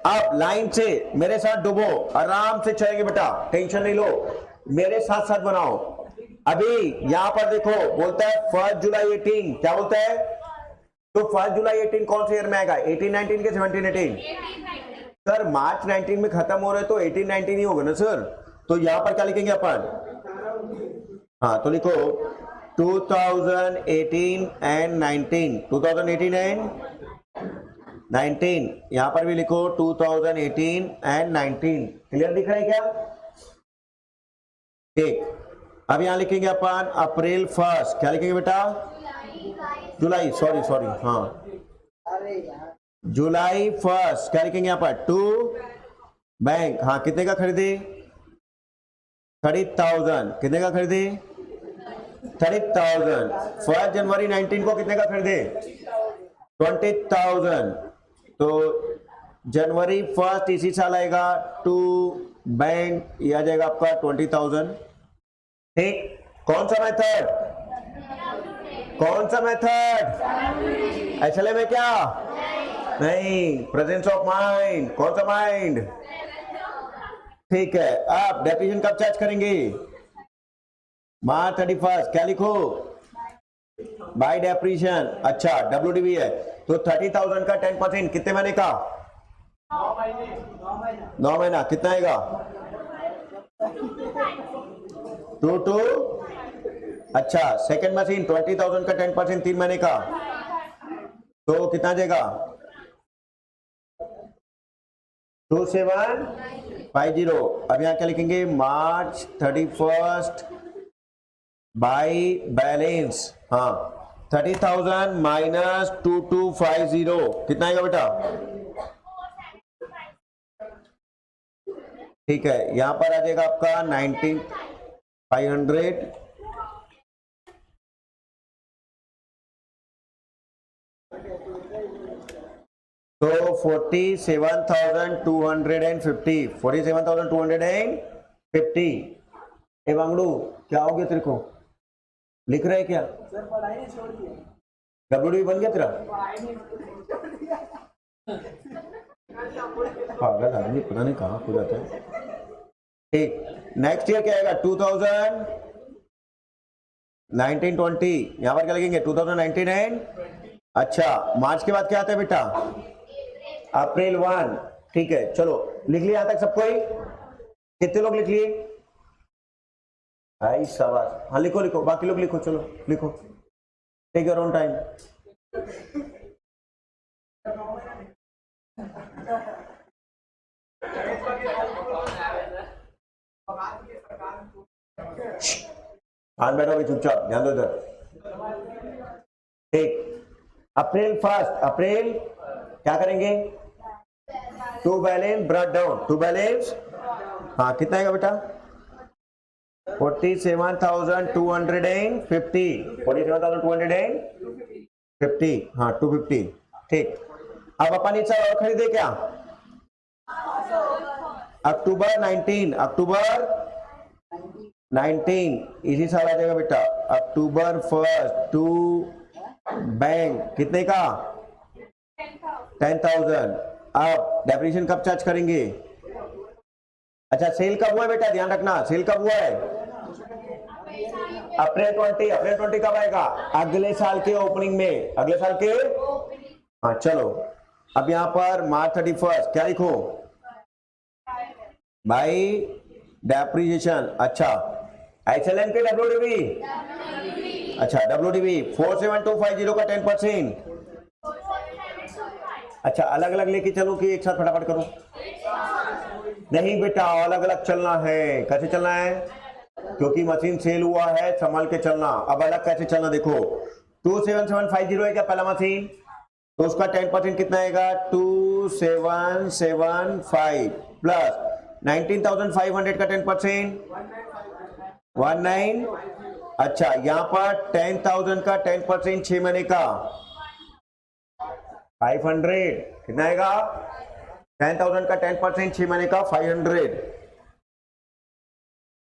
Speaker 1: अब लाइन से मेरे साथ डूबो, आराम से चलेंगे बेटा, टेंशन नहीं लो, मेरे साथ साथ बनाओ। अभी यहां पर देखो बोलता है 1 जुलाई 18, क्या बोलता है, तो 1 जुलाई 18 कौन से ईयर में आएगा 18-19 के 17-18? सर मार्च 19 में खत्म हो रहे तो 18-19 ही होगा ना सर, तो यहां पर क्या लिखेंगे अपन, हाँ तो लिखो 2018 एंड 19, 2018 एंड 19, यहां पर भी लिखो 2018 एंड 19, क्लियर दिख रहा है क्या? ठीक, अब यहां लिखेंगे अपन अप्रैल 1, क्या लिखेंगे बेटा, जुलाई, सॉरी हाँ जुलाई 1, क्या लिखेंगे यहां पर टू बैंक, हाँ कितने का खरीदे 30,000, कितने का खरीदे 30,000। 1 जनवरी 19 को कितने का खरीदे 20,000, तो जनवरी 1 इसी साल आएगा, टू बैंक ये आ जाएगा आपका 20,000। ठीक, कौन सा मेथड, कौन सा मेथड, एक्चुअली में क्या नहीं, प्रेजेंस ऑफ माइंड, कौन सा माइंड, ठीक है। अब डेप्रिसिएशन कब चार्ज करेंगे मार्च 31, क्या लिखो बाय डेप्रिसिएशन, अच्छा WDV है, तो 30,000 का 10% कितने महीने का 9 महीना, कितना आएगा 2 अच्छा सेकेंड मशीन 20,000 का 10% 3 महीने का, तो कितना जाएगा 2750। अब यहां क्या लिखेंगे मार्च 31 बाय बैलेंस, हाँ 30,000 माइनस 2250 कितना आएगा बेटा, ठीक है। यहां पर आ जाएगा आपका 19,500, तो 47,250, 47,250। ए बांगड़ू क्या हो गया तेरे को, लिख रहे क्या, WDV बन गया तेरा, पागल आदमी पता नहीं कहाँ खो जाता है। ठीक, नेक्स्ट ईयर क्या आएगा 2019-20, यहां पर क्या लिखेंगे 2019 एंड, अच्छा मार्च के बाद क्या आता है बेटा अप्रैल 1, ठीक है। चलो लिख लिया यहां तक सबको ही, कितने लोग लिख लिए, आई शाबाश, हाँ लिखो लिखो, बाकी लोग लिखो, चलो लिखो, टेक योर ओन टाइम। हाँ बैठो अभी चुपचाप, ध्यान दो इधर। ठीक, अप्रैल 1 अप्रैल क्या करेंगे? To balance brought down, to balance हाँ कितना आएगा बेटा? 47,250, 47,250 हाँ 250। ठीक, अब अपन इस साल और खरीदे क्या? अक्टूबर 19, अक्टूबर 19 इसी साल आ जाएगा बेटा। अक्टूबर 1 टू बैंक कितने का? 10,000। अब डेप्रिसिएशन कब चार्ज करेंगे? अच्छा सेल कब हुआ है बेटा, ध्यान रखना सेल कब हुआ है? अप्रैल 20, अप्रैल 20 कब आएगा? अगले साल के ओपनिंग में, अगले साल के। हाँ चलो, अब यहां पर मार्च 31 क्या लिखो भाई? डेप्रिसिएशन। अच्छा एचएलएन पे डब्ल्यूडीवी, अच्छा डब्ल्यूडीवी 47250 का 10%। अच्छा अलग अलग लेके चलो कि एक साथ फटाफट करो? नहीं बेटा अलग अलग चलना है। कैसे चलना है? क्योंकि मशीन सेल हुआ है, संभाल के चलना। अब अलग कैसे चलना देखो, 27750 है क्या पहला मशीन, तो उसका 10% कितना आएगा? 2775 प्लस 19,500 का 10% 19। अच्छा यहाँ पर 10,000 का 10% 6 महीने का 500 कितना आएगा? 10,000 का 10% 6 महीने का 500।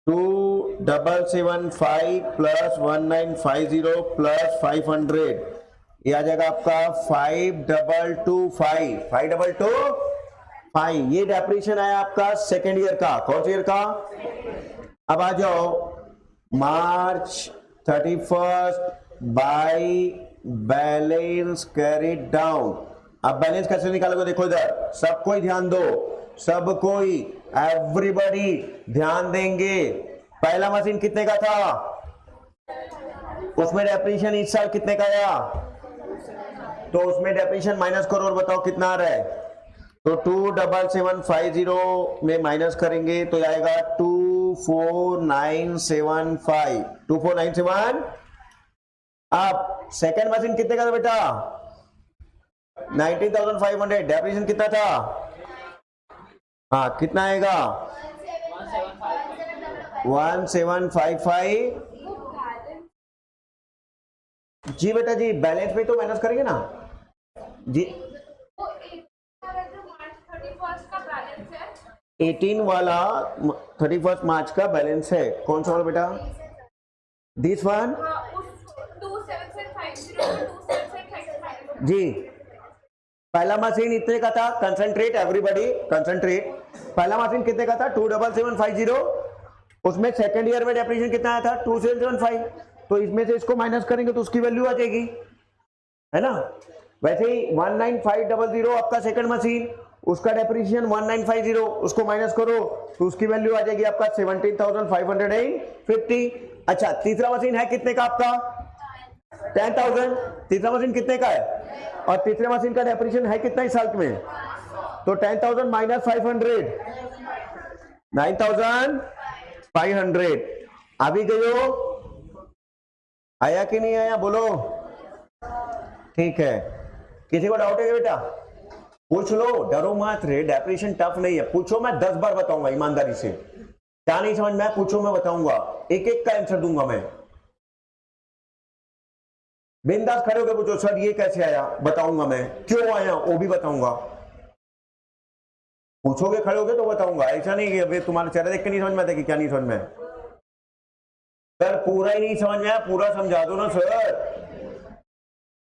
Speaker 1: 2775 प्लस 1950 प्लस 500 ये आ जाएगा आपका 5225, 5225। ये डेप्रिसिएशन आया आपका सेकेंड ईयर का। कौन से ईयर का? अब आ जाओ मार्च 31 बाय बैलेंस कैरिड डाउन। अब बैलेंस कैसे निकालोगे देखो इधर, सब कोई ध्यान दो, सब कोई एवरीबॉडी ध्यान देंगे। पहला मशीन कितने का था? उसमें डेप्रिसिएशन इस साल कितने का आया? तो उसमें डेप्रिसिएशन माइनस करो और बताओ कितना आ रहा है। तो 27750 में माइनस करेंगे तो आएगा 24975, 24975। अब सेकेंड मशीन कितने का था बेटा? 19,500। डेप्रिसिएशन कितना था? हाँ कितना आएगा? 1755। जी बेटा जी, बैलेंस में तो माइनस करेंगे ना जी। 18 वाला 31 मार्च का बैलेंस है। कौन सा वाला बेटा? दिस वन जी। पहला मशीन इतने का था, कंसंट्रेट एवरीबॉडी कंसंट्रेट। पहला मशीन कितने का था? 27750। उसमें सेकंड ईयर में डेप्रिसिएशन कितना आया था? 2775। तो इसमें से इसको माइनस करेंगे तो उसकी वैल्यू आ जाएगी, है ना। वैसे ही 19500 आपका सेकंड मशीन, उसका डेप्रिसिएशन 1950, उसको माइनस करो तो उसकी वैल्यू आ जाएगी आपका 17,550। अच्छा तीसरा मशीन है कितने का आपका? 10,000। तीसरा मशीन कितने का है? और तीसरे मशीन का डेप्रिसिएशन है कितना इस साल में? तो 10,000 माइनस 500 9,500। अभी गयो, आया कि नहीं आया बोलो? ठीक है, किसी को डाउट है बेटा? पूछ लो, डरो मत रे। डेप्रिसिएशन टफ नहीं है, पूछो मैं 10 बार बताऊंगा ईमानदारी से। क्या नहीं समझ में पूछो, मैं बताऊंगा, एक एक का आंसर दूंगा मैं। बिंदास खड़े होकर पूछो, सर ये कैसे आया? बताऊंगा मैं, क्यों आया वो भी बताऊंगा। पूछोगे खड़े होगे तो बताऊंगा, ऐसा नहीं कि अभी तुम्हारा चेहरा देख के नहीं समझ में आता कि क्या नहीं समझ में। सर पूरा ही नहीं समझ में आया, पूरा समझा दो ना सर,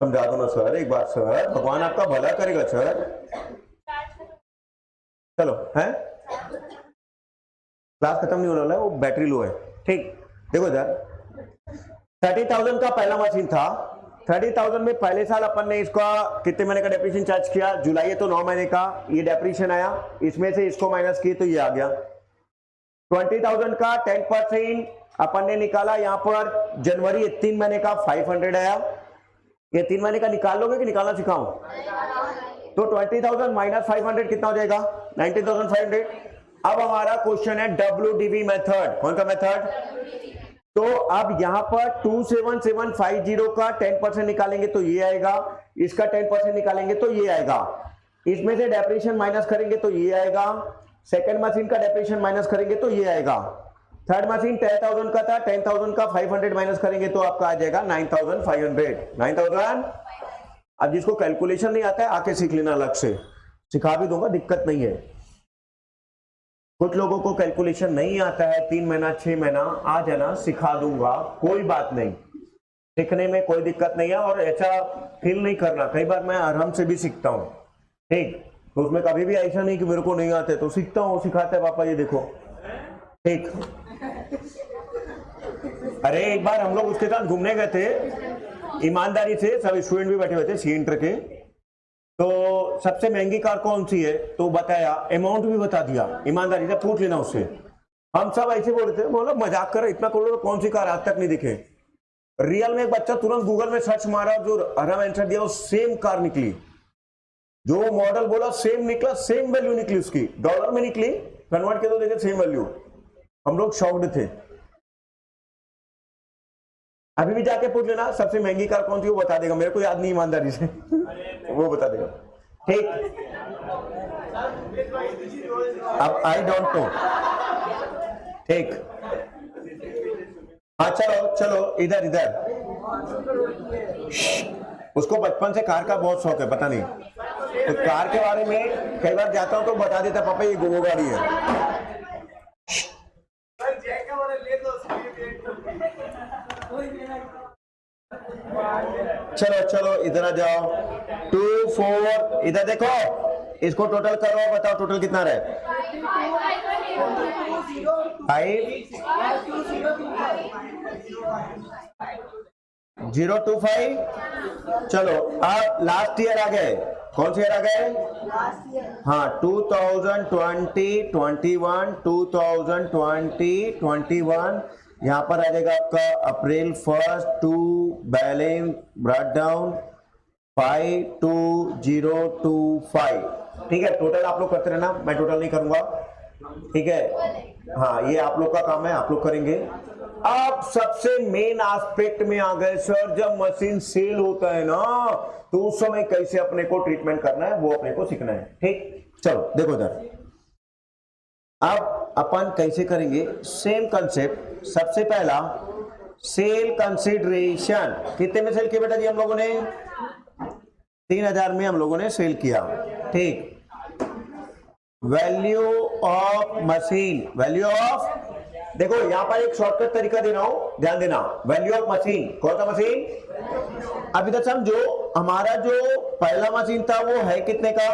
Speaker 1: समझा दो ना सर एक बार सर, भगवान आपका भला करेगा सर। चलो हैं, क्लास खत्म नहीं होने वाला है, वो बैटरी लो है। ठीक, देखो इधर 30,000 का पहला मशीन था। 30,000 में पहले साल अपन ने इसका कितने महीने का डेप्रिसिएशन चार्ज किया? जुलाई है तो 9 महीने का ये डेप्रिसिएशन आया, इसमें से इसको माइनस किए तो ये आ गया। 20,000 का 10% अपन ने निकाला, यहाँ पर जनवरी 3 महीने का 500 आया। ये 3 महीने का निकाल लोगे कि निकालना सिखाऊं? तो 20,000 माइनस 500 कितना हो जाएगा? 19,500। अब हमारा क्वेश्चन है WDV मेथड। कौन सा मेथड? तो अब यहां पर 27750 का 10% निकालेंगे तो ये आएगा, इसका 10% निकालेंगे तो ये आएगा, इसमें से डेप्रिसिएशन माइनस करेंगे तो ये आएगा, सेकंड मशीन का डेप्रिसिएशन माइनस करेंगे तो ये आएगा, थर्ड मशीन 10,000 का था, 10,000 का 500 माइनस करेंगे तो आपका आ जाएगा 9,500। 9,000। अब जिसको कैलकुलेशन नहीं आता है आके सीख लेना, अलग से सिखा भी दूंगा, दिक्कत नहीं है। कुछ लोगों को कैलकुलेशन नहीं आता है, 3 महीना 6 महीना, आ जाना सिखा दूंगा, कोई बात नहीं, सीखने में कोई दिक्कत नहीं है। और ऐसा फील नहीं करना, कई बार मैं आराम से भी सीखता हूँ, ठीक, तो उसमें कभी भी ऐसा नहीं कि मेरे को नहीं आते तो सीखता हूँ, सिखाते हैं पापा ये देखो, ठीक। अरे एक बार हम लोग उसके साथ घूमने गए थे, ईमानदारी से सब स्टूडेंट भी बैठे हुए थे सी इंटर के, तो सबसे महंगी कार कौन सी है तो बताया, अमाउंट भी बता दिया, ईमानदारी से पूछ लेना उससे। हम सब ऐसे बोल रहे थे, बोलो मजाक कर, इतना करोड़ कौन सी कार आज तक नहीं दिखे। रियल में एक बच्चा तुरंत गूगल में सर्च मारा, जो हरा आंसर दिया वो सेम कार निकली, जो मॉडल बोला सेम निकला, सेम वैल्यू निकली उसकी, डॉलर में निकली, कन्वर्ट किया तो देखे सेम वैल्यू। हम लोग शॉक्ड थे। अभी भी जाके पूछ लेना सबसे महंगी कार कौन सी, वो बता देगा, मेरे को याद नहीं ईमानदारी से वो बता देगा, ठीक। अब आई डोंट नो, ठीक। हाँ चलो चलो, इधर इधर, उसको बचपन से कार का बहुत शौक है, पता नहीं, तो कार के बारे में कई बार जाता हूं तो बता देता पापा ये गोगो गाड़ी है। चलो चलो इधर आ जाओ, 2 4, इधर देखो, इसको टोटल करो, बताओ टोटल कितना रहे? 5,025। चलो अब लास्ट ईयर आ गए, कौन से ईयर आ गए? हाँ 2020, 21, 2020, 21, यहां पर आ जाएगा आपका अप्रैल 1 टू बैलेंस ब्रॉट डाउन 52025, ठीक है। टोटल आप लोग करते रहना, मैं टोटल नहीं करूंगा, ठीक है। हाँ ये आप लोग का काम है, आप लोग करेंगे। अब सबसे मेन एस्पेक्ट में आ गए सर, जब मशीन सेल होता है ना तो उस समय कैसे अपने को ट्रीटमेंट करना है वो अपने को सीखना है, ठीक। चलो देखो इधर, अब अपन कैसे करेंगे, सेम कंसेप्ट। सबसे पहला सेल कंसिडरेशन, कितने में सेल किया बेटा जी हम लोगों ने? 3,000 में हम लोगों ने सेल किया, ठीक। Value of machine, value of, देखो यहां पर एक शॉर्टकट तरीका दे रहा हूं, ध्यान देना। वैल्यू ऑफ मशीन, कौन सा मशीन? अभी तक समझो, हमारा जो पहला मशीन था वो है कितने का?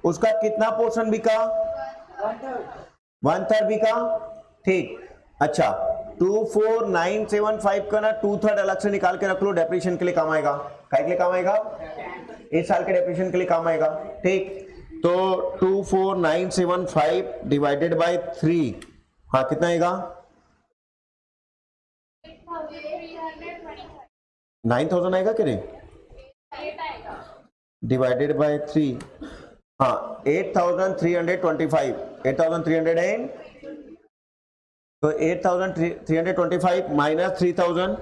Speaker 1: उसका कितना पोर्शन बिका? 1/3 बिका, ठीक। अच्छा 24,975 का ना 2/3 अलग से निकाल के रख लो, डेप्रिसिएशन के लिए काम आएगा। काय के लिए काम आएगा? इस साल के डेप्रिसिएशन के लिए काम आएगा, ठीक। तो 24,975 डिवाइडेड बाय 3, हाँ कितना आएगा? 9,000 आएगा कि नहीं? डिवाइडेड बाय 3, हाँ 8,325, 8,300 एंड, तो 8,325 माइनस 3,000,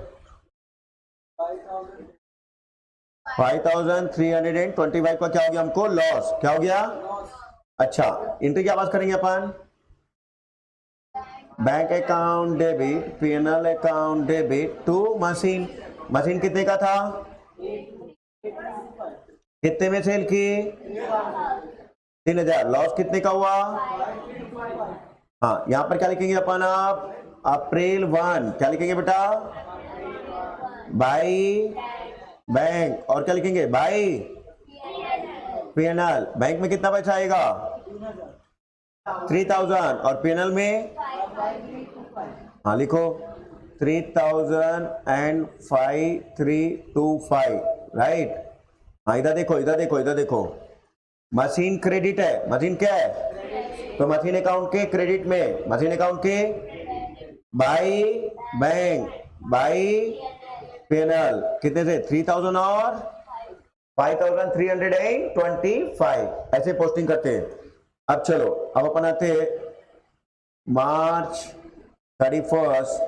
Speaker 1: 5,325 का क्या हो गया हमको? लॉस। क्या हो गया? अच्छा एंट्री क्या पास करेंगे अपन? Bank account debit, PNL account debit to machine. Machine कितने का था? कितने में सेल की? 3,000। लॉस कितने का हुआ? हाँ यहां पर क्या लिखेंगे अपन? आप अप्रैल 1 क्या लिखेंगे बेटा? बाई बैंक, और क्या लिखेंगे? By PNL. बैंक में कितना पैसा आएगा? 3,000, और पीएनएल में हाँ लिखो 3,005,325, राइट। हाँ इधर देखो, इधर देखो, इधर देखो, मशीन क्रेडिट है, मशीन क्या है? तो मशीन अकाउंट के क्रेडिट में, मशीन अकाउंट के बाई बैंक, बाई पीएनएल, कितने से? 3,000 और 5,325, ऐसे पोस्टिंग करते हैं। अब चलो, अब अपन आते हैं मार्च 31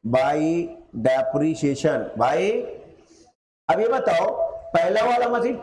Speaker 1: बाई डेप्रिसिएशन। भाई अब ये बताओ, पहला वाला मशीन